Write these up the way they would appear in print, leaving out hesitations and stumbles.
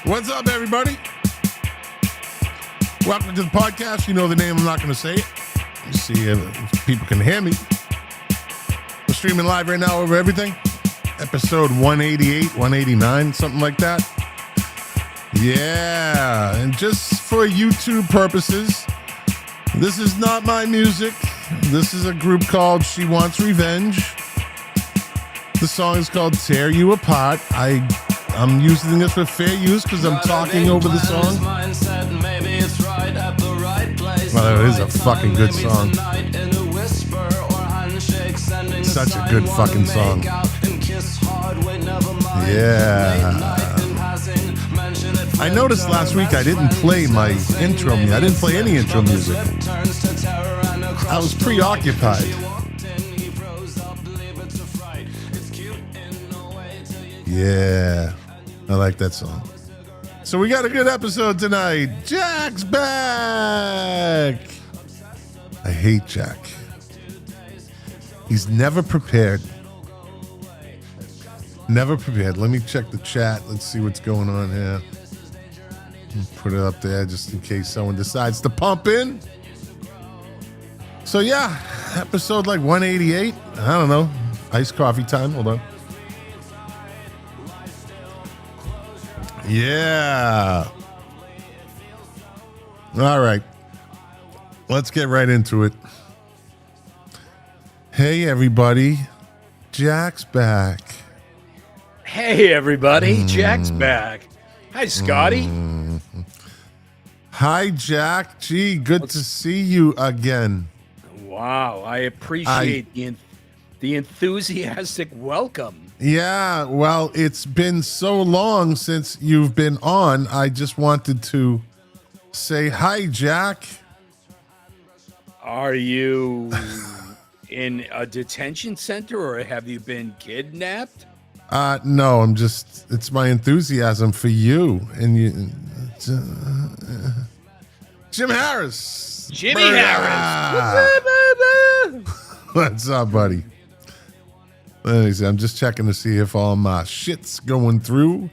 What's up, everybody? Welcome to the podcast. You know the name. I'm not going to say it. Let's see if people can hear me. We're streaming live right now over everything. Episode 188, 189, something like that. Yeah, and just for YouTube purposes, this is not my music. This is a group called She Wants Revenge. The song is called Tear You Apart. I'm using this for fair use because I'm talking over the song. Well, it is a fucking good song. Such a good fucking song. Yeah. I noticed last week I didn't play my intro music. I didn't play any intro music. I was preoccupied. Yeah, I like that song. So we got a good episode tonight. Jack's back. I hate Jack. He's never prepared. Never prepared. Let me check the chat. Let's see what's going on here. Put it up there just in case someone decides to pump in. So yeah, episode like 188. I don't know. Iced coffee time. Hold on. Yeah. All right. Let's get right into it. Hey, everybody. Jack's back. Hey, everybody. Jack's back. Hi, Scotty. Hi, Jack. Gee, good to see you again. Wow. I appreciate the enthusiastic welcome. Yeah, well, it's been so long since you've been on. I just wanted to say hi, Jack. Are you in a detention center or have you been kidnapped? No, it's my enthusiasm for you and you. Jim Harris. Jimmy Harris. What's up, buddy? Let me see. I'm just checking to see if all my shit's going through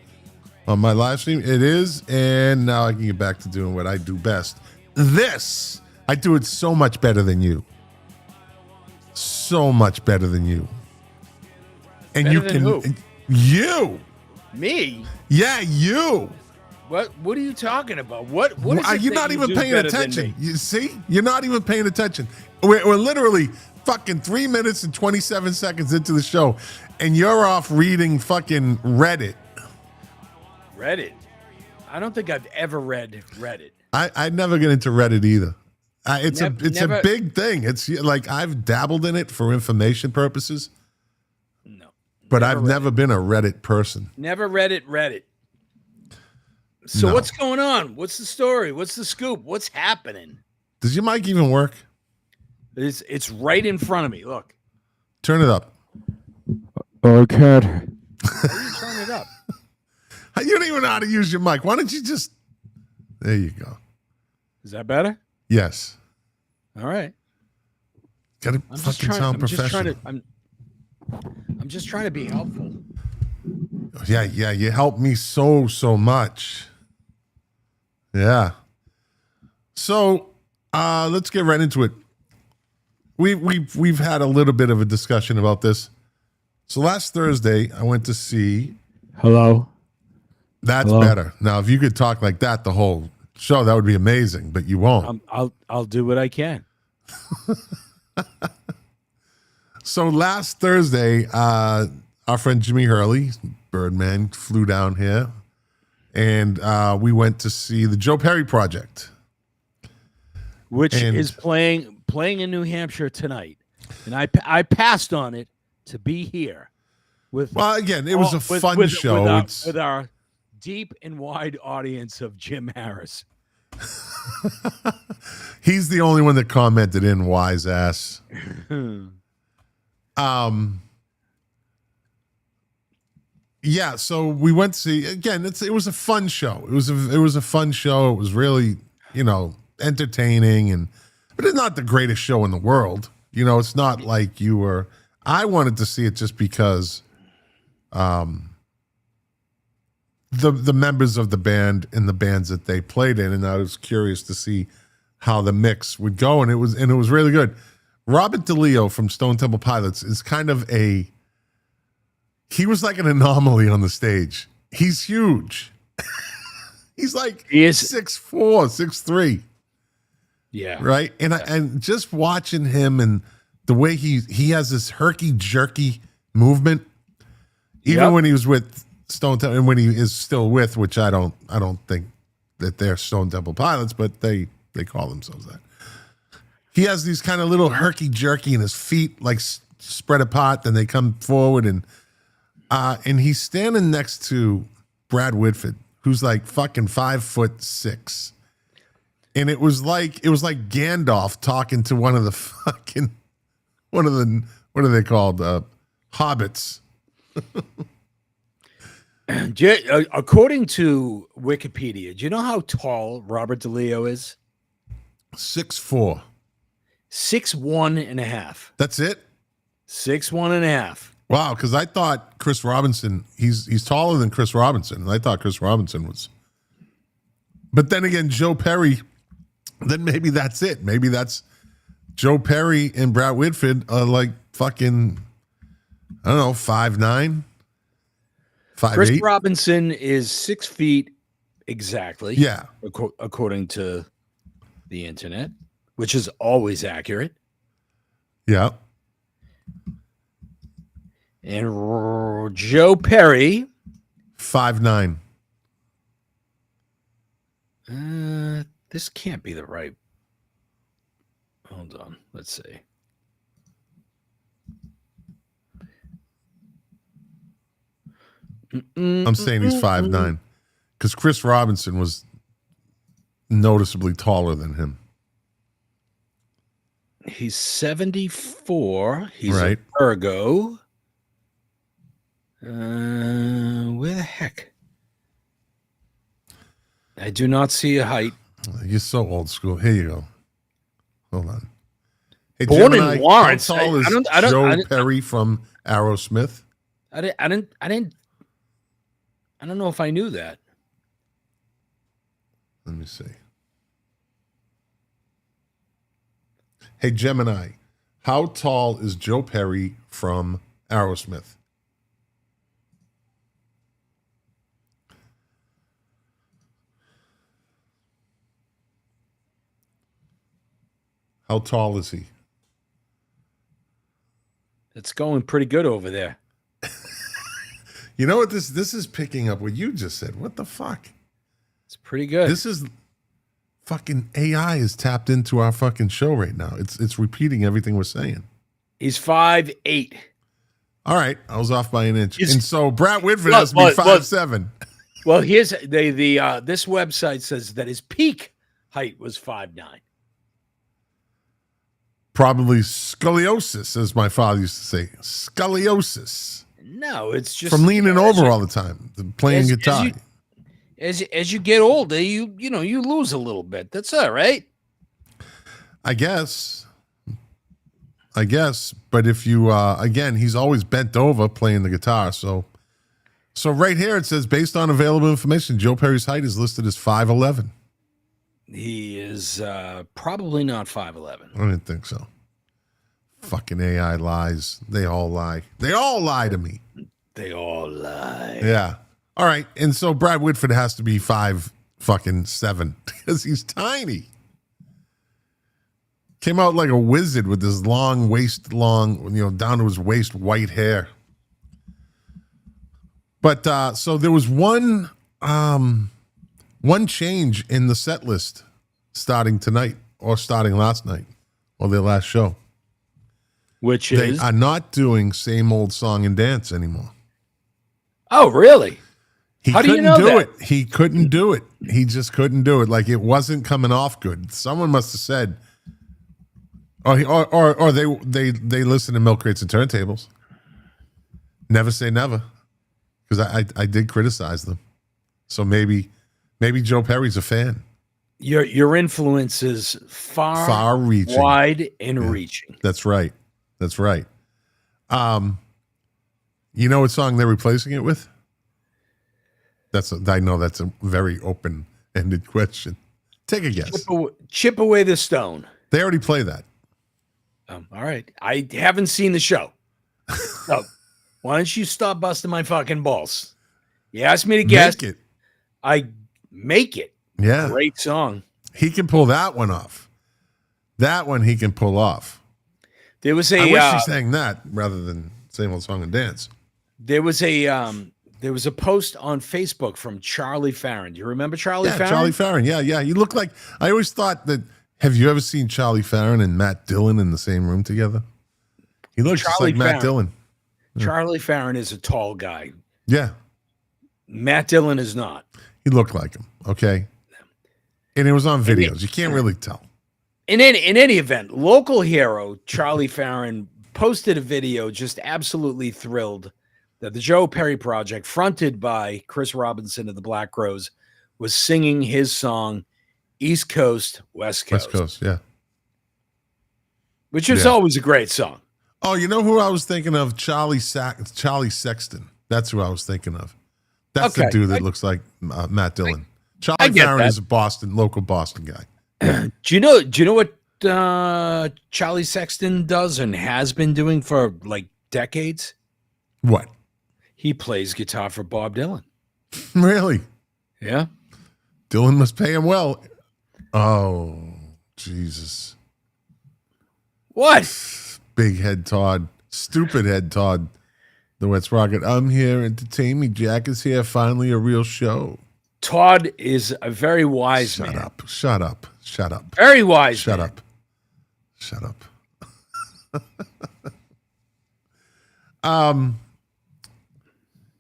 on my live stream. It is, and now I can get back to doing what I do best. I do it so much better than you. So much better than you. And better you than can who? You. Me? Yeah, you. What are you talking about? What is it you're that not you even do paying better than attention. me? You see? You're not even paying attention. We're literally fucking 3 minutes and 27 seconds into the show, and you're off reading fucking Reddit. Reddit? I don't think I've ever read Reddit. I never get into Reddit either. It's Never. a big thing. It's like I've dabbled in it for information purposes. No. But I've never been a Reddit person. Never read Reddit. So No. What's going on? What's the story? What's the scoop? What's happening? Does your mic even work? It's right in front of me. Look. Turn it up. Oh, I can't. How do you turn it up? You don't even know how to use your mic. Why don't you just... There you go. Is that better? Yes. All right. Got to fucking sound professional. I'm just trying to be helpful. Yeah, you helped me so much. Yeah. So, let's get right into it. We've had a little bit of a discussion about this. So last Thursday, I went to see. Hello. That's Hello? better. Now, if you could talk like that the whole show, that would be amazing. But you won't. I'll do what I can. So last Thursday, our friend Jimmy Hurley, Birdman, flew down here, and we went to see the Joe Perry Project, Which is playing in New Hampshire tonight, and I passed on it to be here with. Well, again, it was a fun show. With our deep and wide audience of Jim Harris. He's the only one that commented in wise ass. Yeah, so we went to see again. It was a fun show. It was a fun show. It was really, entertaining, but it's not the greatest show in the world. It's not like you were. I wanted to see it just because, the members of the band and the bands that they played in, and I was curious to see how the mix would go, and it was really good. Robert DeLeo from Stone Temple Pilots is kind of he was like an anomaly on the stage. He's huge. He's like 6'4", 6'3". Yeah. Right. And just watching him and the way he has this herky jerky movement, even when he was with Stone Temple and when he is still with, which I don't think that they're Stone Temple Pilots, but they call themselves that. He has these kind of little herky jerky and his feet like spread apart, then they come forward, and he's standing next to Brad Whitford, who's like fucking 5'6". And it was like Gandalf talking to one of the what are they called? Hobbits. According to Wikipedia, do you know how tall Robert DeLeo is? 6'4". 6'1.5". That's it? 6'1.5". Wow, because I thought Chris Robinson, he's taller than Chris Robinson. And I thought Chris Robinson was. But then again, Joe Perry, then maybe that's it. Maybe that's Joe Perry and Brad Whitford are like fucking, I don't know, 5'9", 5'8". Chris Robinson is 6 feet exactly. Yeah. According to the internet, which is always accurate. Yeah. And Joe Perry, 5'9". This can't be the right. Hold on. Let's see. I'm saying he's 5'9", because Chris Robinson was noticeably taller than him. He's 74. He's right. a Virgo. Where the heck? I do not see a height. You're so old school. Here you go. Hold on. Hey, Born Gemini, in Lawrence. how tall is Joe Perry from Aerosmith? I don't know if I knew that. Let me see. Hey, Gemini, how tall is Joe Perry from Aerosmith? How tall is he? It's going pretty good over there. You know what? This is picking up what you just said. What the fuck? It's pretty good. This is fucking AI is tapped into our fucking show right now. It's repeating everything we're saying. He's 5'8". All right, I was off by an inch. And so Brad Whitford has to be 5'7". Well, here's this website says that his peak height was 5'9". Probably scoliosis, as my father used to say. Scoliosis. No, it's just from leaning over all the time, playing guitar. As you get older, you lose a little bit. That's all right. I guess. But if you again, he's always bent over playing the guitar. So right here it says, based on available information, Joe Perry's height is listed as 5'11". He is probably not 5'11". I didn't think so. Fucking AI lies. They all lie. They all lie to me. They all lie. Yeah. All right. And so Brad Whitford has to be 5'7" because he's tiny. Came out like a wizard with this long, down to his waist white hair. But so there was one change in the set list starting tonight or starting last night or their last show. Which they are not doing Same Old Song and Dance anymore. Oh, really? How do you know that? He couldn't do it. He just couldn't do it. Like, it wasn't coming off good. Someone must have said, or they listen to Milk Crates and Turntables. Never say never, because I did criticize them. So maybe Joe Perry's a fan. Your influence is far reaching, wide and reaching. That's right. That's right. You know what song they're replacing it with? I know that's a very open-ended question. Take a guess. Chip away the stone. They already play that. All right. I haven't seen the show. So why don't you stop busting my fucking balls? You asked me to guess. Make it. I make it. Yeah. Great song. He can pull that one off. That one he can pull off. There was I wish he sang that rather than Same Old Song and Dance. There was a post on Facebook from Charlie Farron. Do you remember Charlie Farron? Charlie Farron. Yeah. You look like, I always thought that, have you ever seen Charlie Farron and Matt Dillon in the same room together? He looks just like Matt Dillon. Yeah. Charlie Farron is a tall guy. Yeah. Matt Dillon is not. He looked like him. Okay. And it was on videos. You can't really tell. In any event, local hero Charlie Farron posted a video just absolutely thrilled that the Joe Perry Project, fronted by Chris Robinson of the Black Crowes, was singing his song East Coast, West Coast. West Coast, yeah. Which is always a great song. Oh, you know who I was thinking of? Charlie Sexton. That's who I was thinking of. That's the dude that looks like Matt Dillon. Charlie Farron is a local Boston guy. Do you know what Charlie Sexton does and has been doing for like decades? What? He plays guitar for Bob Dylan. Really? Yeah. Dylan must pay him well. Oh, Jesus. What? Big head Todd. Stupid head Todd. The West Rocket. I'm here. Entertain me. Jack is here. Finally a real show. Todd is a very wise man. Shut up. Very wise. Shut man. up. Shut up.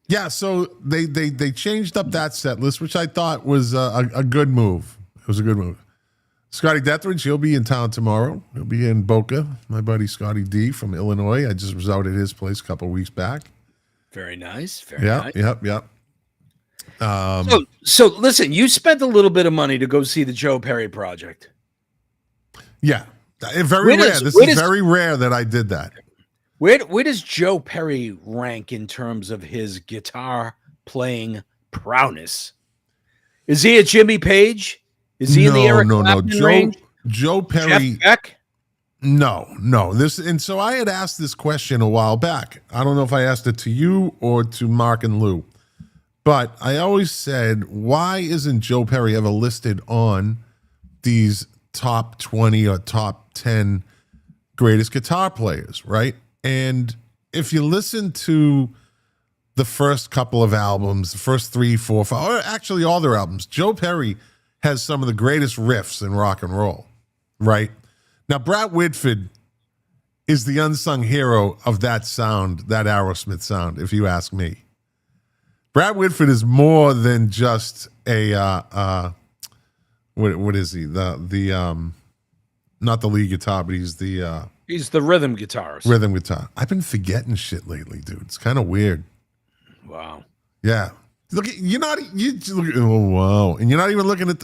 Yeah, so they changed up that set list, which I thought was a good move. It was a good move. Scotty Dethridge, he'll be in town tomorrow. He'll be in Boca. My buddy Scotty D from Illinois. I just was out at his place a couple of weeks back. Very nice. Very nice. Yep. So listen, you spent a little bit of money to go see the Joe Perry Project. Yeah. Very rare. This is very rare that I did that. Where does Joe Perry rank in terms of his guitar playing prowess? Is he a Jimmy Page? Is he in the Eric Clapton range? Joe Perry. Jeff Beck? No. And so I had asked this question a while back. I don't know if I asked it to you or to Mark and Lou, but I always said, why isn't Joe Perry ever listed on these top 20 or top 10 greatest guitar players, right? And if you listen to the first couple of albums, the first 3, 4, 5, or actually all their albums, Joe Perry has some of the greatest riffs in rock and roll, right? Now, Brad Whitford is the unsung hero of that sound, that Aerosmith sound, if you ask me. Brad Whitford is more than just a what is he? The not the lead guitar, but he's the rhythm guitarist. Rhythm guitar. I've been forgetting shit lately, dude. It's kind of weird. Wow. Yeah. Look, oh wow, and you're not even looking at.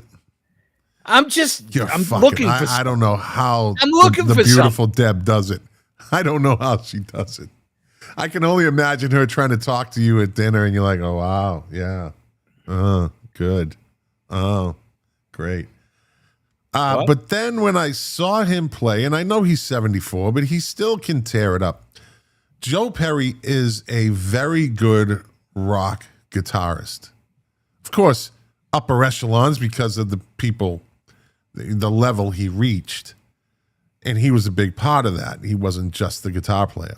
I'm looking for. I don't know how I'm looking the for beautiful something. Deb does it. I don't know how she does it. I can only imagine her trying to talk to you at dinner, and you're like, "Oh wow, yeah, good, oh, great." But then when I saw him play, and I know he's 74, but he still can tear it up. Joe Perry is a very good rock guitarist. Of course, upper echelons because of the people, the level he reached. And he was a big part of that. He wasn't just the guitar player.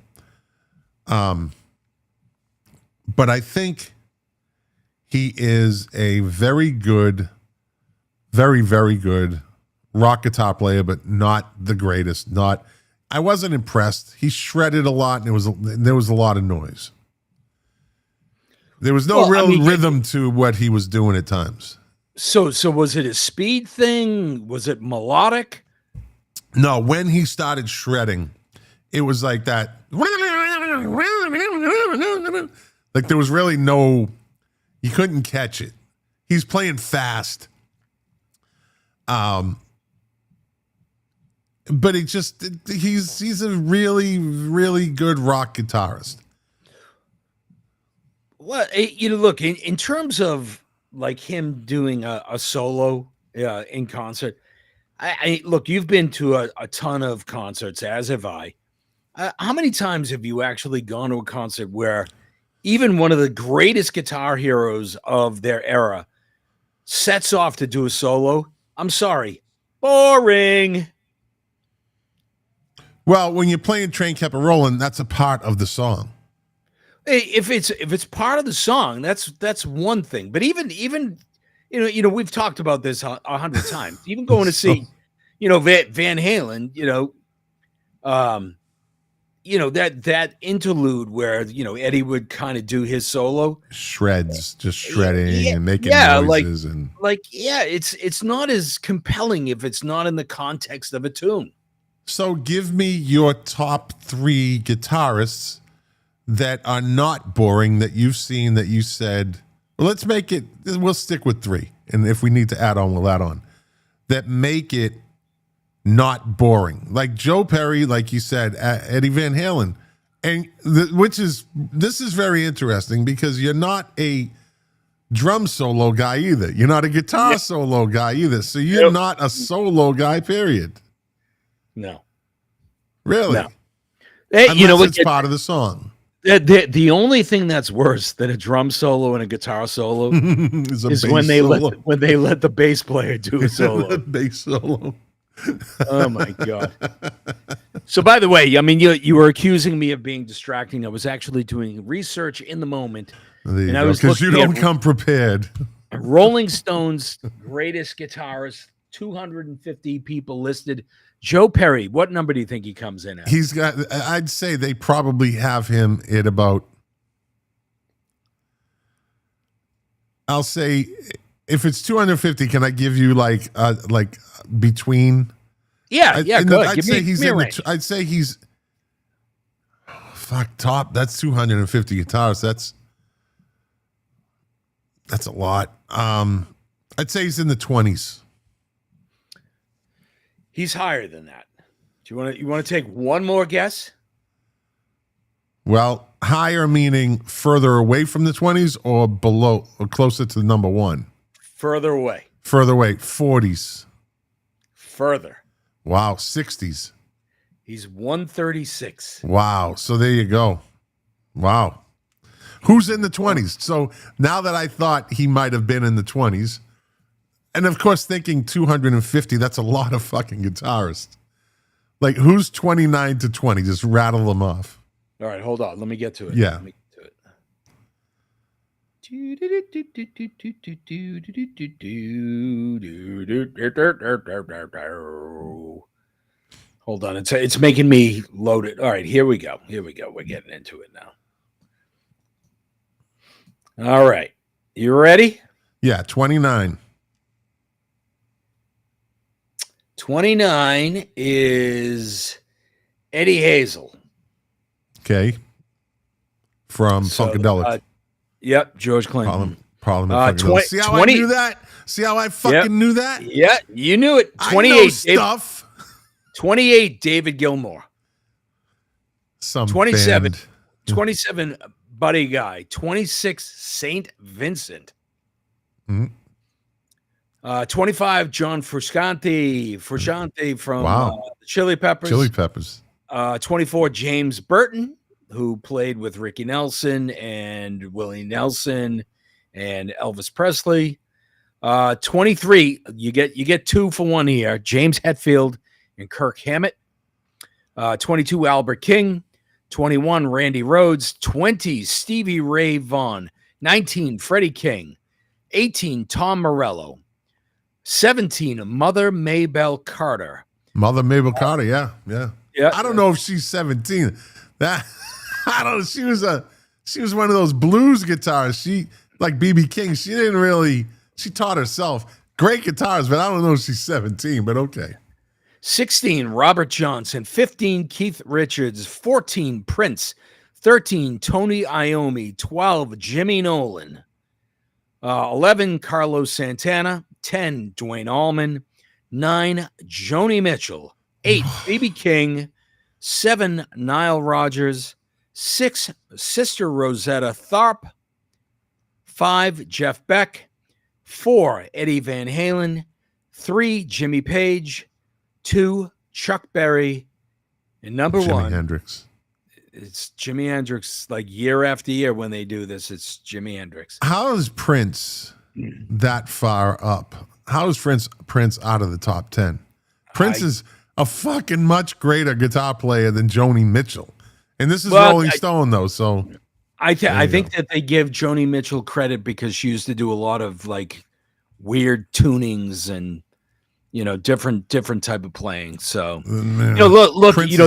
But I think he is a very good, very, very good rock guitar player, but not the greatest. I wasn't impressed. He shredded a lot, and there was a lot of noise. There was no rhythm to what he was doing at times. So was it a speed thing? Was it melodic? No, when he started shredding, it was like that. Like there was really no, you couldn't catch it. He's playing fast. But he's a really, really good rock guitarist. Well, look, in terms of like him doing a solo in concert, I look, you've been to a ton of concerts, as have I. How many times have you actually gone to a concert where even one of the greatest guitar heroes of their era sets off to do a solo? I'm sorry, boring. Well, when you're playing Train Kept a Rolling, that's a part of the song. If it's part of the song, that's one thing. But even we've talked about this 100 times. Even going to see, Van Halen, that interlude where Eddie would kind of do his solo, Shreds, just shredding and making noises and it's not as compelling if it's not in the context of a tune. So give me your top 3 guitarists that are not boring that you've seen that you said, well, we'll stick with 3. And if we need to add on, we'll add on. That make it not boring. Like Joe Perry, like you said, Eddie Van Halen. And this is very interesting because you're not a drum solo guy either. You're not a guitar solo guy either. So you're not a solo guy, period. No. Really? No. Unless it's part of the song. The only thing that's worse than a drum solo and a guitar solo is when they let the bass player do a solo. Bass solo. Oh my God. So by the way, I mean you were accusing me of being distracting. I was actually doing research in the moment. And I was because you don't come prepared. Rolling Stones greatest guitarist, 250 people listed. Joe Perry, what number do you think he comes in at? I'd say they probably have him at about, I'll say, if it's 250, can I give you like between? Yeah, good. I'd say he's top. That's 250 guitars. That's a lot. I'd say he's in the 20s. He's higher than that. Do you want to take one more guess? Well, higher meaning further away from the 20s or below or closer to number 1? Further away. Further away, 40s. Further. Wow, 60s. He's 136. Wow, so there you go. Wow. Who's in the 20s? So now that I thought he might have been in the 20s, and of course thinking 250, that's a lot of fucking guitarists. Like who's 29 to 20? Just rattle them off. All right, hold on. Let me get to it. Yeah. Hold on. It's making me load it. All right, here we go. We're getting into it now. All right. You ready? Yeah, 29. 29 is Eddie Hazel. Okay. From Funkadelic. Yep, George Clinton. Parliament. See how I knew that? See how I fucking knew that? Yeah, you knew it. 28 I know stuff. 28 David Gilmour. 27 band. 27 Buddy Guy. 26 Saint Vincent. Mm-hmm. 25 John Frusciante from the Chili Peppers. 24 James Burton, who played with Ricky Nelson and Willie Nelson and Elvis Presley. 23, you get 2 for 1 here. James Hetfield and Kirk Hammett. 22 Albert King. 21 Randy Rhoads. 20 Stevie Ray Vaughan. 19 Freddie King. 18 Tom Morello. 17 Mother Maybelle Carter. Mother Mabel Carter, yeah. I don't know if she's 17. I don't know. She was one of those blues guitarists. She like BB King. She taught herself. Great guitarist, but I don't know if she's 17, but okay. 16 Robert Johnson. 15 Keith Richards. 14 Prince. 13 Tony Iommi. 12 Jimmy Nolan. 11 Carlos Santana. 10 Dwayne Allman. 9 Joni Mitchell. 8 B.B. King. 7 Nile Rodgers. 6 Sister Rosetta Tharpe. 5, Jeff Beck. 4, Eddie Van Halen. 3, Jimmy Page. 2, Chuck Berry. And number Jimi 1, Hendrix. it's Jimi Hendrix. Like year after year when they do this, it's Jimi Hendrix. How is Prince that far up? How is Prince out of the top 10? Prince is a fucking much greater guitar player than Joni Mitchell. And this is Rolling Stone, though, so... I think that they give Joni Mitchell credit because she used to do a lot of like weird tunings and different type of playing. So look, Prince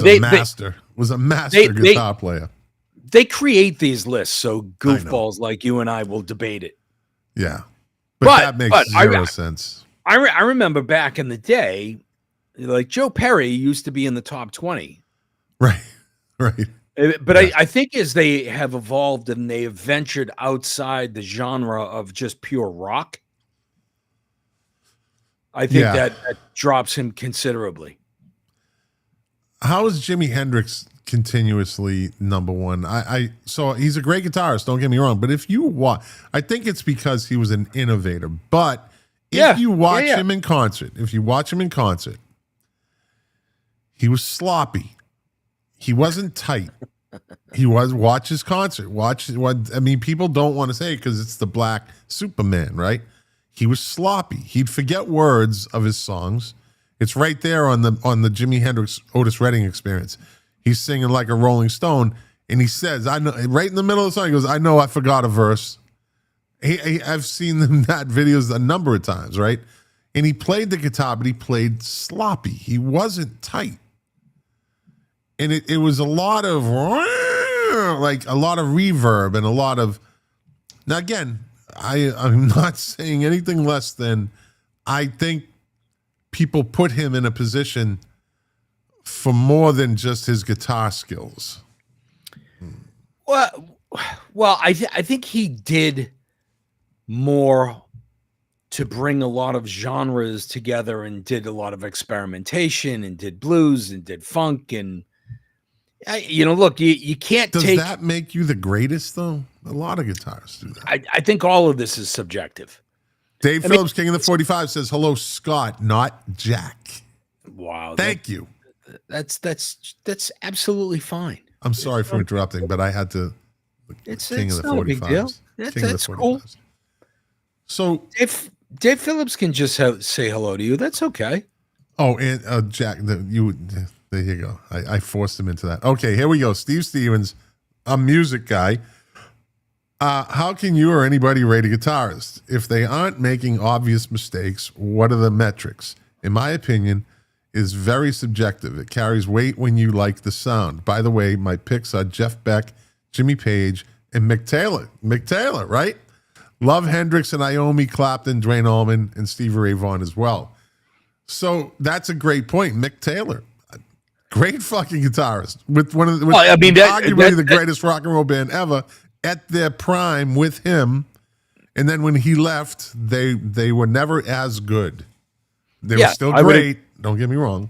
was a master guitar player. They create these lists so goofballs like you and I will debate it. Yeah, but that makes zero sense. I remember back in the day, like Joe Perry used to be in the top 20. Right. But I think as they have evolved and they have ventured outside the genre of just pure rock, I think that drops him considerably. How is Jimi Hendrix continuously number one? So he's a great guitarist, don't get me wrong, but if you watch, I think it's because he was an innovator. But if you watch him in concert, he was sloppy. He wasn't tight. Watch his concert. People don't want to say it because it's the Black Superman, right? He was sloppy. He'd forget words of his songs. It's right there on the Jimi Hendrix Otis Redding Experience. He's singing like a Rolling Stone, and he says, "I know." Right in the middle of the song, he goes, "I know, I forgot a verse." I've seen that videos a number of times, right? And he played the guitar, but he played sloppy. He wasn't tight. And it was a lot of reverb and a lot of. Now again, I'm not saying anything less than I think people put him in a position for more than just his guitar skills. Well, I think he did more to bring a lot of genres together and did a lot of experimentation and did blues and did funk and. Look, you can't Does that make you the greatest, though? A lot of guitarists do that. I think all of this is subjective. Dave Phillips, King of the 45, says, "Hello, Scott, not Jack." Wow. Thank you. That's absolutely fine. I'm sorry for interrupting, but I had to. King of the 45. That's cool. So Dave Phillips can just say hello to you. That's okay. Oh, and Jack, there you go. I forced him into that. Okay, here we go. Steve Stevens, a music guy. How can you or anybody rate a guitarist? If they aren't making obvious mistakes, what are the metrics? In my opinion, is very subjective. It carries weight when you like the sound. By the way, my picks are Jeff Beck, Jimmy Page, and Mick Taylor. Mick Taylor, right? Love Hendrix and Iommi, Clapton, Duane Allman, and Stevie Ray Vaughan as well. So that's a great point. Mick Taylor. Great fucking guitarist with arguably the greatest rock and roll band ever at their prime with him. And then when he left, they were never as good. They were still great. Don't get me wrong.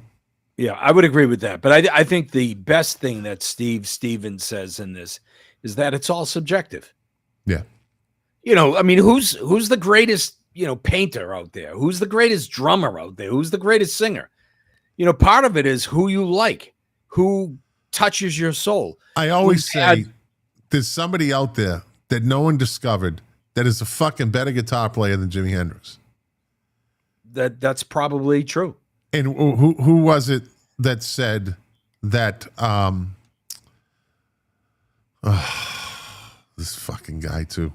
Yeah, I would agree with that. But I think the best thing that Steve Stevens says in this is that it's all subjective. Yeah. Who's the greatest, painter out there? Who's the greatest drummer out there? Who's the greatest singer? Part of it is who you like, who touches your soul. I always say there's somebody out there that no one discovered that is a fucking better guitar player than Jimi Hendrix. That's probably true. And who was it that said that? This fucking guy too.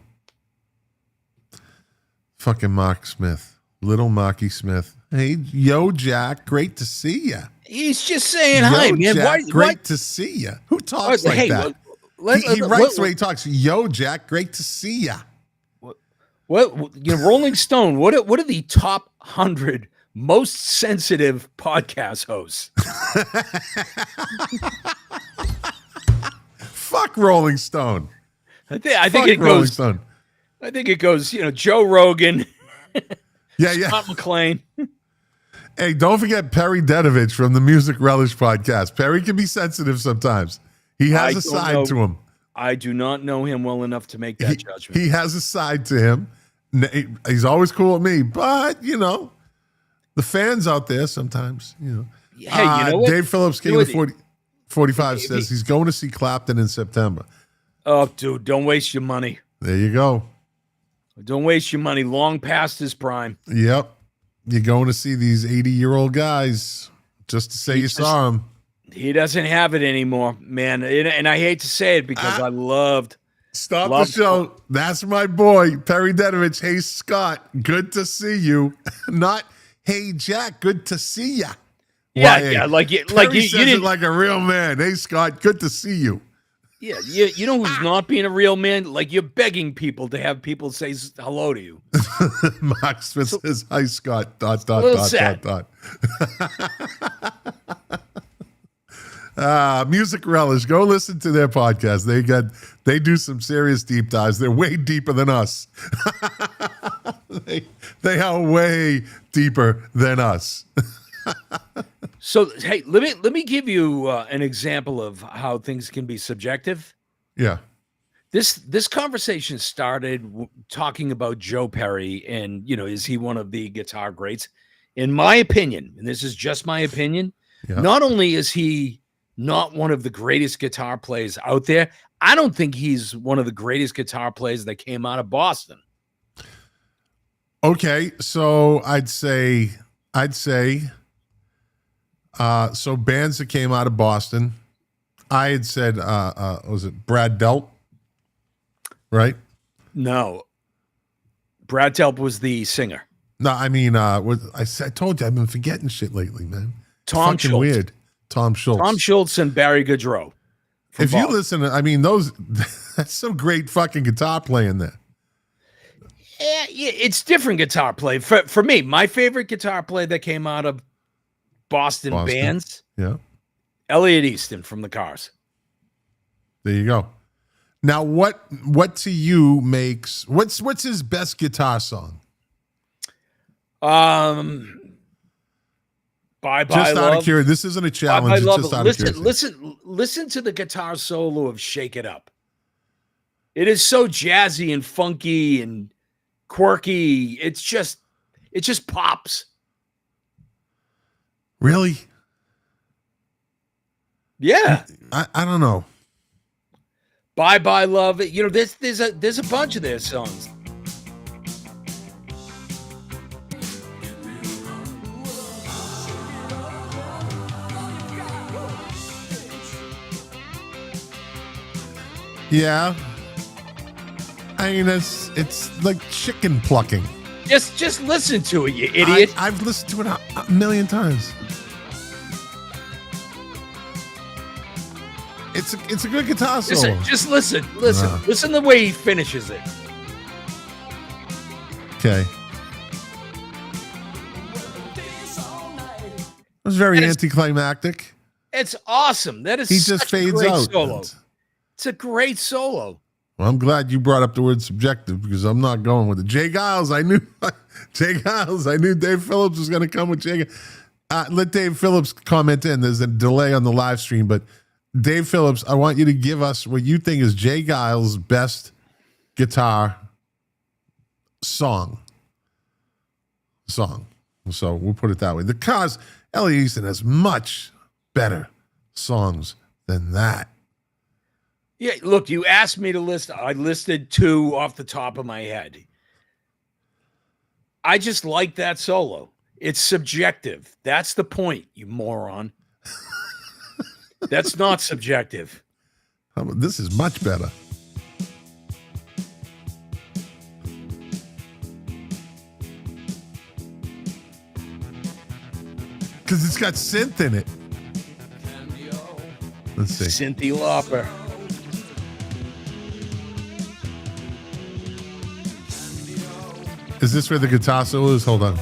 Fucking Mark Smith, little Marky Smith. Hey, yo, Jack, great to see ya. He's just saying hi, man. Jack, great to see ya. Who talks like that? He writes the way he talks. Yo, Jack, great to see ya. Rolling Stone. What are the top 100 most sensitive podcast hosts? Fuck Rolling Stone. I think it goes. I think it goes. Joe Rogan. Yeah. Scott McClain. Hey, don't forget Perry Dedovich from the Music Relish podcast. Perry can be sensitive sometimes. He has a side to him. I do not know him well enough to make that judgment. He has a side to him. He's always cool with me, but the fans out there sometimes, Hey, you know what? Dave Phillips, King of the 45 says he's going to see Clapton in September. Oh, dude, don't waste your money. There you go. Don't waste your money. Long past his prime. Yep. You're going to see these 80-year-old guys just to say you saw him. He doesn't have it anymore, man. And I hate to say it because I loved. Stop the show. That's my boy, Perry Denovich. Hey, Scott, good to see you. Not, hey, Jack, good to see ya. Yeah, like you says didn't it like a real man. Hey, Scott, good to see you. Yeah, you know who's not being a real man? Like you're begging people to have people say hello to you. Mark Smith says, hi, Scott, ... Music Relish. Go listen to their podcast. They do some serious deep dives. They're way deeper than us. They are way deeper than us. So hey, let me give you an example of how things can be subjective. Yeah. This conversation started talking about Joe Perry and is he one of the guitar greats? In my opinion, and this is just my opinion, not only is he not one of the greatest guitar players out there, I don't think he's one of the greatest guitar players that came out of Boston. Okay, so I'd say so bands that came out of Boston, I had said was it Brad Delp? Right? No. Brad Delp was the singer. No, I mean I told you I've been forgetting shit lately, man. Tom Schultz. Weird. Tom Schultz and Barry Goodrow. If you listen, that's some great fucking guitar playing there. Yeah, it's different guitar play. For me, my favorite guitar player that came out of Boston bands, Elliot Easton from the Cars. There you go. Now, what to you makes what's his best guitar song? Bye Bye Just Love. Out of curiosity, this isn't a challenge. Bye, it's just out of curiosity. Listen to the guitar solo of "Shake It Up." It is so jazzy and funky and quirky. It just pops. Really? Yeah. I don't know. Bye Bye Love. There's a bunch of their songs. Yeah. I mean, it's like chicken plucking. Just listen to it, you idiot. I've listened to it a million times. It's a good guitar solo. Just listen. Listen the way he finishes it. Okay. It was very anticlimactic. It's awesome. That is he just fades out. Solo. It's a great solo. Well, I'm glad you brought up the word subjective because I'm not going with it. Jay Giles, I knew Dave Phillips was going to come with Jay. Let Dave Phillips comment in. There's a delay on the live stream, but Dave Phillips, I want you to give us what you think is Jay Giles' best guitar song. So we'll put it that way. Because Ellie Easton has much better songs than that. Yeah, look, you asked me to list. I listed 2 off the top of my head. I just like that solo. It's subjective. That's the point, you moron. That's not subjective. This is much better. Because it's got synth in it. Let's see. Cynthia Lauper. Is this where the guitar solo is? Hold on.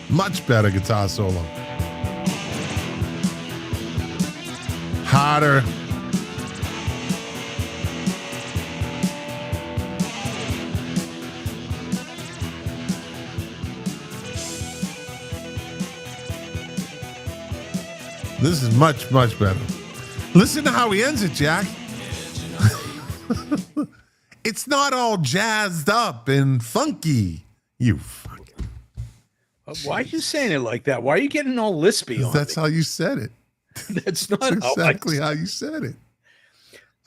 Much better guitar solo. Harder. This is much, much better. Listen to how he ends it, Jack. It's not all jazzed up and funky. You fucking. Why are you saying it like that? Why are you getting all lispy on That's me? how you said it. That's not That's exactly how how you said it.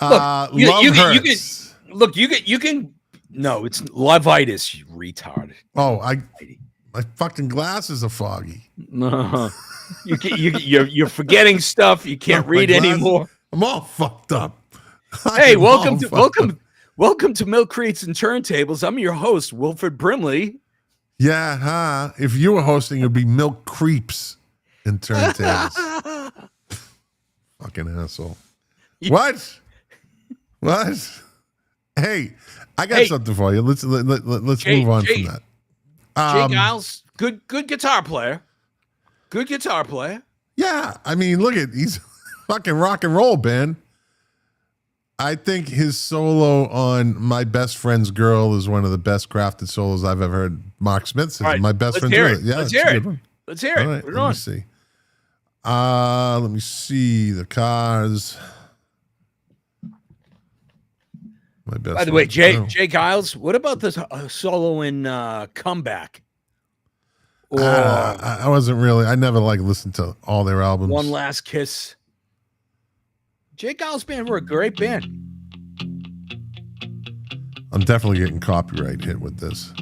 Look, Love hurts. you can. No, it's lovitis, you retard. Oh, my fucking glasses are foggy. No, you're forgetting stuff. You can't read glasses- anymore. I'm all fucked up. Hey, I'm welcome all to fucked up. welcome to Milk Crates and Turntables. I'm your host, Wilford Brimley. Yeah, huh? If you were hosting, it'd be Milk Creeps and Turntables. Fucking asshole. What? Hey, I got something for you. Let's move on from that. Jay Giles, good guitar player. Good guitar player. Yeah, I mean, look at he's fucking rock and roll band. I think his solo on "My Best Friend's Girl" is one of the best crafted solos I've ever heard. Mark Smith says, All right, "My best let's friend's hear girl." it. Yeah, Let's it's a hear good it. one. Let's hear it. All right, Put it let on. me see. Let me see the Cars. My best. By the way, friend's girl. Jay Giles, what about this solo in Comeback? Or I wasn't really. I never listened to all their albums. One Last Kiss? Jay Giles band were a great band. I'm definitely getting copyright hit with this.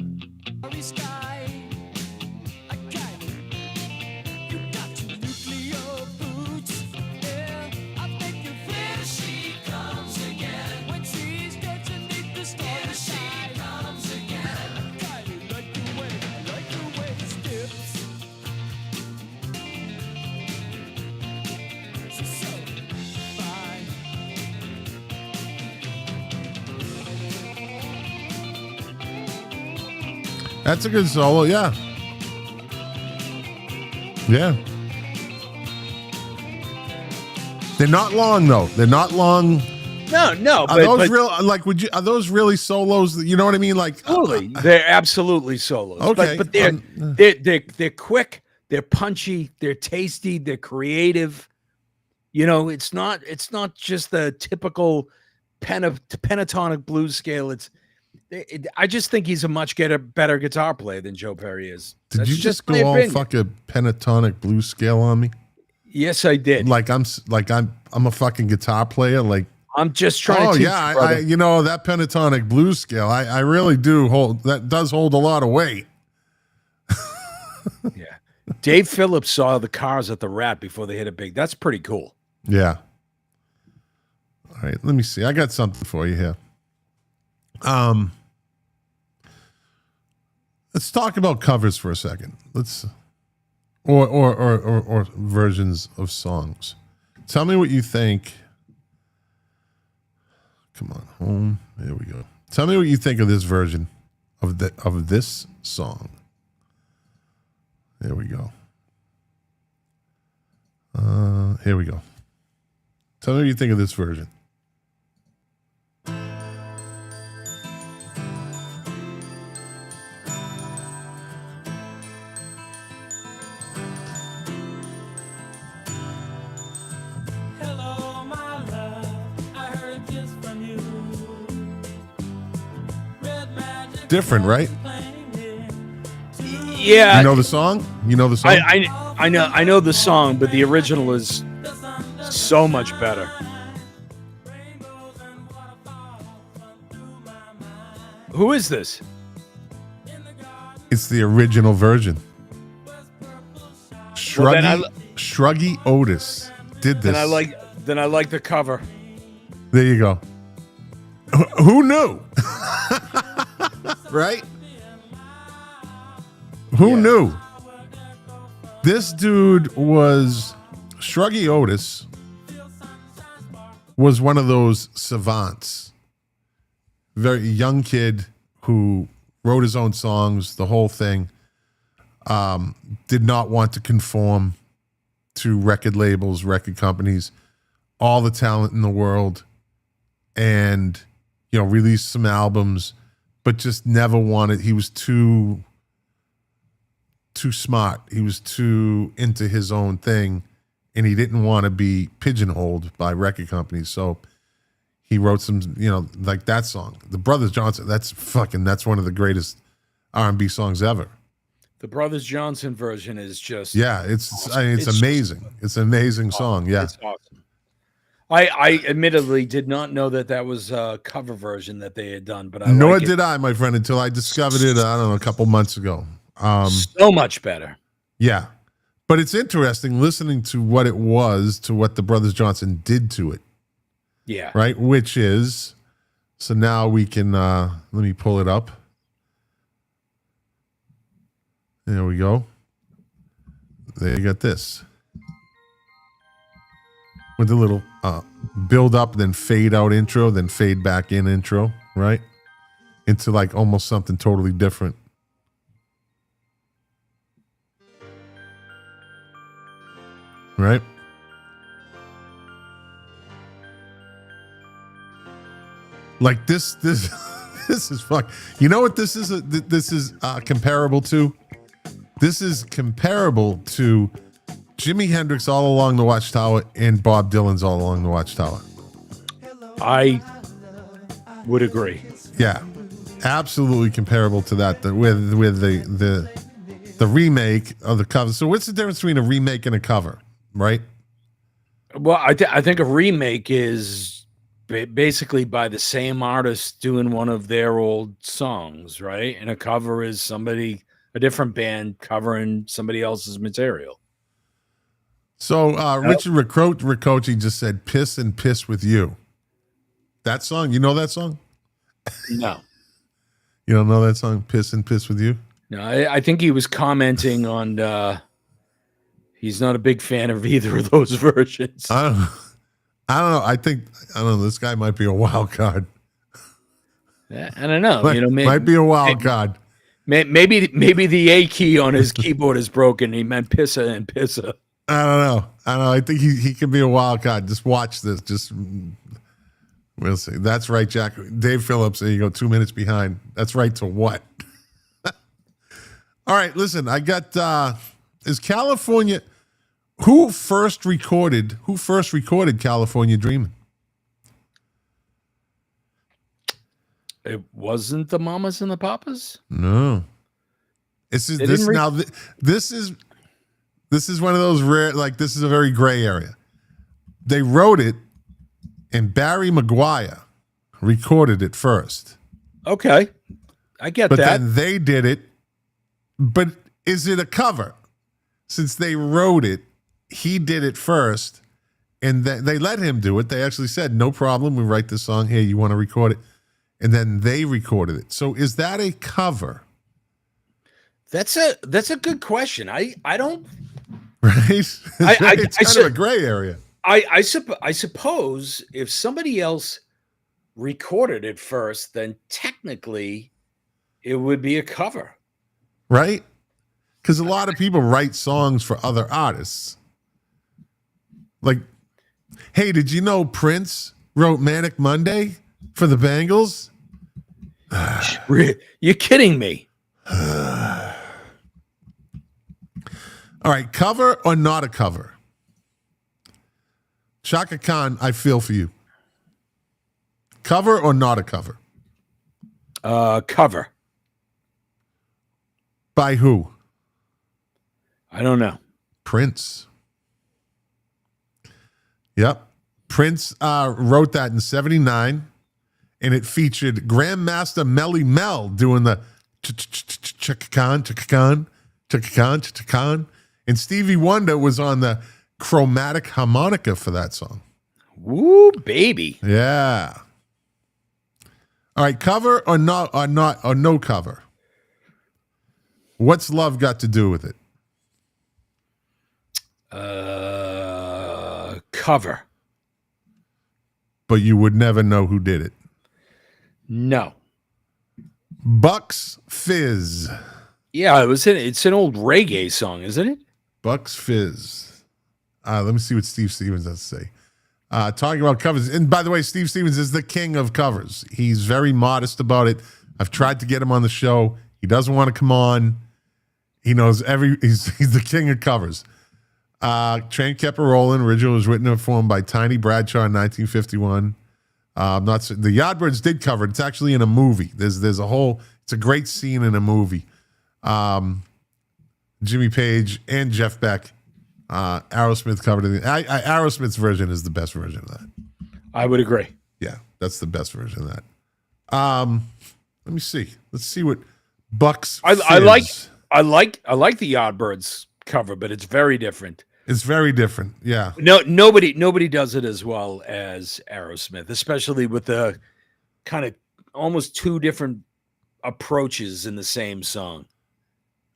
That's a good solo, yeah. Yeah. They're not long though. They're not long. No. Are those real? Are those really solos? You know what I mean? Absolutely, they're absolutely solos. Okay, but they're quick. They're punchy. They're tasty. They're creative. You know, it's not just the typical pentatonic blues scale. I just think he's a much better guitar player than Joe Perry is. Did you just my go all opinion. fucking pentatonic blues scale on me? Yes, I did. I'm a fucking guitar player. I'm just trying to teach yeah, you, brother. you know that pentatonic blues scale. I really do hold that. Does hold a lot of weight. Yeah. Dave Phillips saw the Cars at the Rat before they hit it big. That's pretty cool. Yeah. All right, let me see. I got something for you here. Let's talk about covers for a second. Or versions of songs. Tell me what you think. Come on, home. There we go. Tell me what you think of this version of this song. There we go. Here we go. Tell me what you think of this version. Hello, my love. I heard a kiss from you. Red magic Different, right? Yeah. You know the song? You know the song? I know the song, but the original is so much better. Who is this? It's the original version. Shruggy Otis did this. Then I like the cover. There you go. Who knew? Right? Who knew? This dude was Shruggy Otis was one of those savants. Very young kid who wrote his own songs, the whole thing. Did not want to conform to record labels, record companies, all the talent in the world, and released some albums, but just never wanted. He was too smart. He was too into his own thing, and he didn't want to be pigeonholed by record companies. So he wrote some, like that song, The Brothers Johnson. That's one of the greatest R&B songs ever. The Brothers Johnson version is just it's awesome. it's amazing. It's an amazing song. Yeah, it's awesome. I admittedly did not know that was a cover version that they had done, but nor did I, my friend, until I discovered it. I don't know, a couple months ago. So much better. Yeah, but it's interesting listening to what it was to what the Brothers Johnson did to it. Yeah. Right, which is so now we can let me pull it up. There we go. There you got this. With a little build up, then fade out intro, then fade back in intro, right? Into like almost something totally different. Right? Like this this is fuck. You know what this is comparable to? This is comparable to Jimi Hendrix All Along the Watchtower and Bob Dylan's All Along the Watchtower. I would agree. Yeah, absolutely comparable to that. With the remake of the cover. So what's the difference between a remake and a cover, right? Well, I think a remake is basically by the same artist doing one of their old songs, right? And a cover is a different band covering somebody else's material. So Richard Riccocci just said "Piss and Piss with You." That song, you know that song? No. You don't know that song, "Piss and Piss with You"? No, I think he was commenting on he's not a big fan of either of those versions. I don't know. I don't know. This guy might be a wild card. I don't know. Might be a wild card. Maybe the A key on his keyboard is broken. He meant pissa and pissa. I don't know. I think he can be a wild card. Just watch this. We'll see. That's right, Jack. Dave Phillips, there you go, 2 minutes behind. That's right to what? All right, listen, I got is California who first recorded California Dreamin'? It wasn't the Mamas and the Papas? No. This is one of those rare, like this is a very gray area. They wrote it and Barry Maguire recorded it first. Okay. I get but that. Then they did it. But is it a cover? Since they wrote it, he did it first, and they let him do it. They actually said, no problem, we write this song. Hey, you want to record it? And then they recorded it. So is that a cover? That's a good question. I don't. Right? It's kind of a gray area. I suppose if somebody else recorded it first, then technically it would be a cover. Right? Because a lot of people write songs for other artists. Like, hey, did you know Prince wrote Manic Monday for the Bangles? You're kidding me. All right, cover or not a cover? Chaka Khan, I feel for you. Cover or not a cover? Cover. By who? I don't know. Prince. Yep. Prince wrote that in 1979, and it featured Grandmaster Melly Mel doing the Chaka Khan, Chaka Khan, Chaka Khan, Chaka Khan. And Stevie Wonder was on the chromatic harmonica for that song. Woo, baby. Yeah. All right, cover or no cover? What's love got to do with it? Cover. But you would never know who did it. No. Bucks Fizz. Yeah, it's an old reggae song, isn't it? Bucks Fizz. Let me see what Steve Stevens has to say. Talking about covers. And by the way, Steve Stevens is the king of covers. He's very modest about it. I've tried to get him on the show. He doesn't want to come on. He knows he's the king of covers. Train Kept a Rollin'. Original was written and performed by Tiny Bradshaw in 1951. The Yardbirds did cover it. It's actually in a movie. There's a whole. It's a great scene in a movie. Jimmy Page and Jeff Beck. Aerosmith covered it. Aerosmith's version is the best version of that. I would agree. Yeah, that's the best version of that. Let me see. Let's see what Bucks. I Fizz. like the Yardbirds cover, but it's very different. It's very different. Yeah. Nobody does it as well as Aerosmith, especially with the kind of almost two different approaches in the same song.